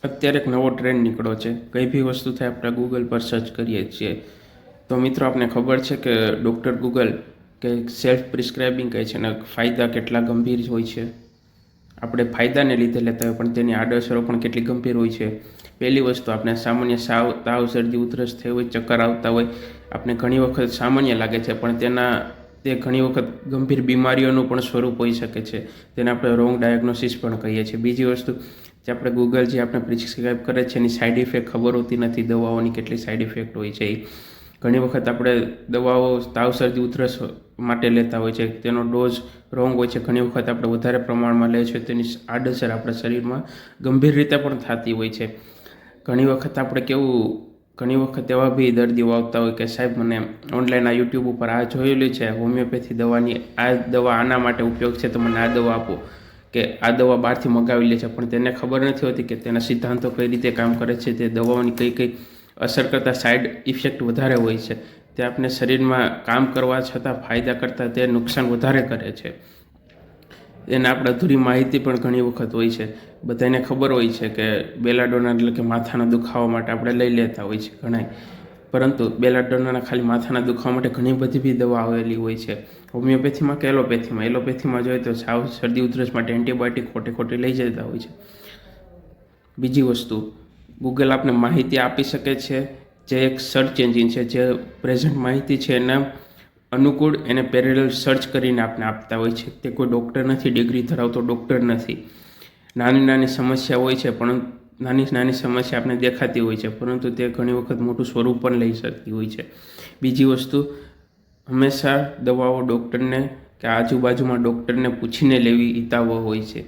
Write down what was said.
અત્યારે એક નવો ટ્રેન્ડ નીકળ્યો છે. કંઈ બી વસ્તુ થાય આપણે ગૂગલ પર સર્ચ કરીએ છીએ. તો મિત્રો આપને ખબર છે કે ડૉક્ટર ગૂગલ કે સેલ્ફ પ્રિસ્ક્રાઇબિંગ કહે છે અને ફાયદા કેટલા ગંભીર હોય છે. આપણે ફાયદાને લીધે લેતા હોય પણ તેની આડઅસરો પણ કેટલી ગંભીર હોય છે. પહેલી વસ્તુ, આપણે સામાન્ય તાવ, શરદી, ઉધરસ થઈ હોય, ચક્કર આવતા હોય, આપણે ઘણી વખત સામાન્ય લાગે છે પણ તે ઘણી વખત ગંભીર બીમારીઓનું પણ સ્વરૂપ હોઈ શકે છે. તેને આપણે રોંગ ડાયગ્નોસિસ પણ કહીએ છીએ. બીજી વસ્તુ, જે આપણે ગૂગલ જે આપણે પ્રિસ્ક્રાઇબ કરે છે એની સાઇડ ઇફેક્ટ ખબર હોતી નથી. દવાઓની કેટલી સાઇડ ઇફેક્ટ હોય છે. ઘણી વખત આપણે દવાઓ તાવ, શરદી, ઉધરસ માટે લેતા હોય છે, તેનો ડોઝ રોંગ હોય છે. ઘણી વખત આપણે વધારે પ્રમાણમાં લે છે, તેની આડઅસર આપણા શરીરમાં ગંભીર રીતે પણ થતી હોય છે. ઘણી વખત એવા બી દર્દીઓ આવતા હોય કે સાહેબ મને ઓનલાઈન આ યુટ્યુબ ઉપર આ જોયેલી છે હોમિયોપેથી દવાની, આ દવા આના માટે ઉપયોગ છે તો મને આ દવા આપો, કે આ દવા બહારથી મંગાવી લે છે પણ તેને ખબર નથી હોતી કે તેના સિદ્ધાંતો કઈ રીતે કામ કરે છે, તે દવાઓની કઈ અસર કરતાં સાઈડ ઇફેક્ટ વધારે હોય છે. તે આપણે શરીરમાં કામ કરવા છતાં ફાયદા કરતાં તે નુકસાન વધારે કરે છે. એને આપણે અધૂરી માહિતી પણ ઘણી વખત હોય છે. બધાને ખબર હોય છે કે બેલાડોના એટલે કે માથાના દુખાવા માટે આપણે લઈ લેતા હોય છે ઘણાય, પરંતુ બેલાડોના ખાલી માથાના દુખાવા માટે ઘણી બધી બી દવા આવેલી હોય છે. હોમિયોપેથીમાં કે એલોપેથીમાં જોઈએ તો સાવ શરદી ઉધરસ માટે એન્ટીબાયોટિક ખોટી લઈ જતા હોય છે. બીજી વસ્તુ, ગૂગલ આપને માહિતી આપી શકે છે, જે એક સર્ચ એન્જિન છે, જે પ્રેઝન્ટ માહિતી છે એના અનુકૂળ એને પેરેલલ સર્ચ કરીને આપણે આપતા હોય છે. તે કોઈ ડૉક્ટર નથી, ડિગ્રી ધરાવતો ડૉક્ટર નથી. નાની સમસ્યા હોય છે પણ નાની સમસ્યા આપણે દેખાતી હોય છે, પરંતુ તે ઘણી વખત મોટું સ્વરૂપ પણ લઈ શકતી હોય છે. બીજી વસ્તુ, હંમેશા દવાઓ ડૉક્ટરને કે આજુબાજુમાં ડૉક્ટરને પૂછીને લેવી હિતાવહ હોય છે.